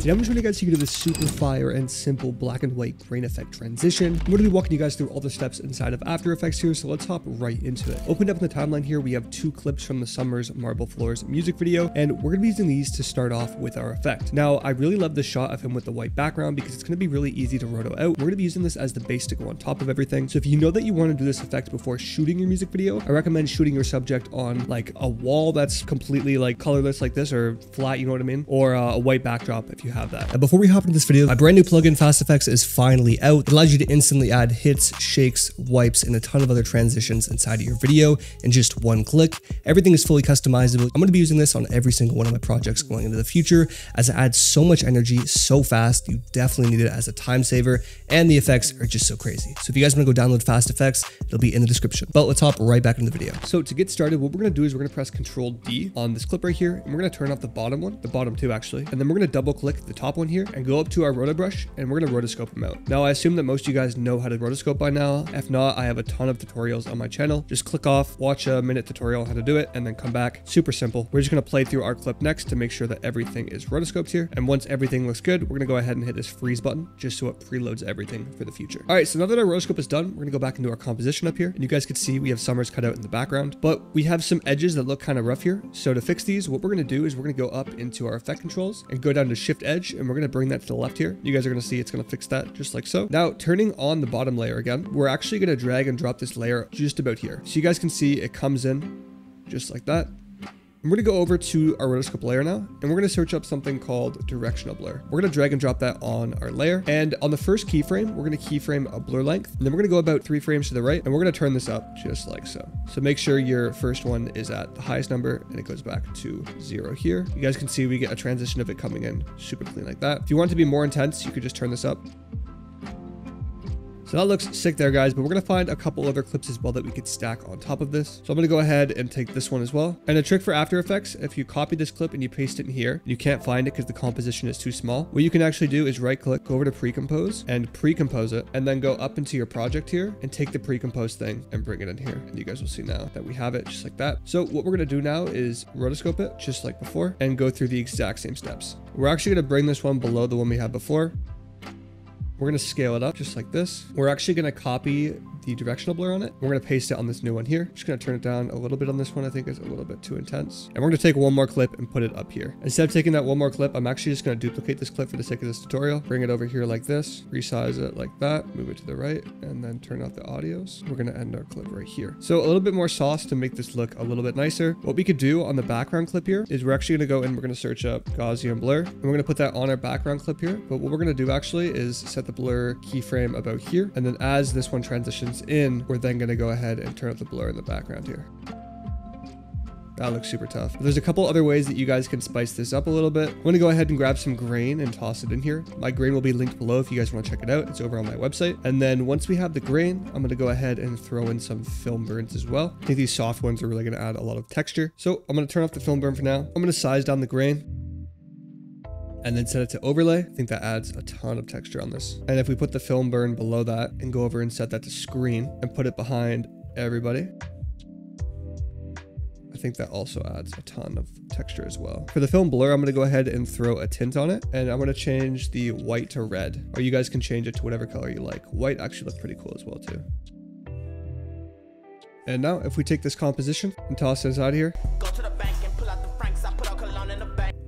Today I'm going to show you guys how you can do this super fire and simple black and white grain effect transition. I'm going to be walking you guys through all the steps inside of After Effects here, so let's hop right into it. Opened up in the timeline here, we have 2 clips from the Summer's Marble Floors music video, and we're going to be using these to start off with our effect. Now, I really love the shot of him with the white background because it's going to be really easy to roto out. We're going to be using this as the base to go on top of everything. So if you know that you want to do this effect before shooting your music video, I recommend shooting your subject on like a wall that's completely like colorless like this, or flat, you know what I mean? Or a white backdrop if you have that. And before we hop into this video, my brand new plugin Fast Effects is finally out. It allows you to instantly add hits, shakes, wipes, and a ton of other transitions inside of your video in just one click. Everything is fully customizable. I'm going to be using this on every single one of my projects going into the future, as it adds so much energy so fast. You definitely need it as a time saver, and the effects are just so crazy. So if you guys want to go download Fast Effects, it'll be in the description. But let's hop right back into the video. So to get started, what we're going to do is we're going to press Control D on this clip right here, and we're going to turn off the bottom one, the bottom 2 actually, and then we're going to double click the top one here and go up to our roto brush, and we're going to rotoscope them out. Now I assume that most of you guys know how to rotoscope by now. If not, I have a ton of tutorials on my channel. Just click off, watch a minute tutorial on how to do it, and then come back. Super simple. We're just going to play through our clip next to make sure that everything is rotoscoped here. And once everything looks good, we're going to go ahead and hit this freeze button just so it preloads everything for the future. All right, so now that our rotoscope is done, we're going to go back into our composition up here, and you guys can see we have Summers cut out in the background, but we have some edges that look kind of rough here. So to fix these, what we're going to do is we're going to go up into our effect controls and go down to Shift Edge, and we're going to bring that to the left here. You guys are going to see it's going to fix that just like so. Now turning on the bottom layer again, we're actually going to drag and drop this layer just about here. So you guys can see it comes in just like that. I'm going to go over to our rotoscope layer now, and we're going to search up something called directional blur. We're going to drag and drop that on our layer, and on the first keyframe, we're going to keyframe a blur length, and then we're going to go about 3 frames to the right, and we're going to turn this up just like so. So make sure your first one is at the highest number, and it goes back to 0 here. You guys can see we get a transition of it coming in super clean like that. If you want it to be more intense, you could just turn this up. So that looks sick there, guys, but we're going to find a couple other clips as well that we could stack on top of this. So I'm going to go ahead and take this one as well. And a trick for After Effects, if you copy this clip and you paste it in here, you can't find it because the composition is too small. What you can actually do is right click, go over to pre-compose and pre-compose it, and then go up into your project here and take the pre-compose thing and bring it in here. And you guys will see now that we have it just like that. So what we're going to do now is rotoscope it just like before and go through the exact same steps. We're actually going to bring this one below the one we had before. We're going to scale it up just like this. We're actually going to copy the directional blur on it. We're going to paste it on this new one here. Just going to turn it down a little bit on this one. I think it's a little bit too intense. And we're going to take one more clip and put it up here. Instead of taking that one more clip, I'm actually just going to duplicate this clip for the sake of this tutorial. Bring it over here like this, resize it like that, move it to the right, and then turn off the audios. We're going to end our clip right here. So a little bit more sauce to make this look a little bit nicer. What we could do on the background clip here is we're actually going to go and we're going to search up Gaussian blur, and we're going to put that on our background clip here. But what we're going to do actually is set the blur keyframe about here. And then as this one transitions in, we're then going to go ahead and turn up the blur in the background here. That looks super tough. But there's a couple other ways that you guys can spice this up a little bit. I'm going to go ahead and grab some grain and toss it in here. My grain will be linked below if you guys want to check it out. It's over on my website. And then once we have the grain, I'm going to go ahead and throw in some film burns as well. I think these soft ones are really going to add a lot of texture. So I'm going to turn off the film burn for now. I'm going to size down the grain and then set it to overlay. I think that adds a ton of texture on this. And if we put the film burn below that and go over and set that to screen and put it behind everybody, I think that also adds a ton of texture as well. For the film blur, I'm going to go ahead and throw a tint on it, and I'm going to change the white to red, or you guys can change it to whatever color you like. White actually looks pretty cool as well too. And now if we take this composition and toss it inside here,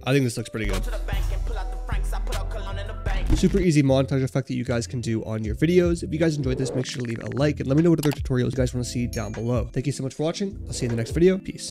I think this looks pretty good. Super easy montage effect that you guys can do on your videos. If you guys enjoyed this, make sure to leave a like and let me know what other tutorials you guys want to see down below. Thank you so much for watching. I'll see you in the next video. Peace.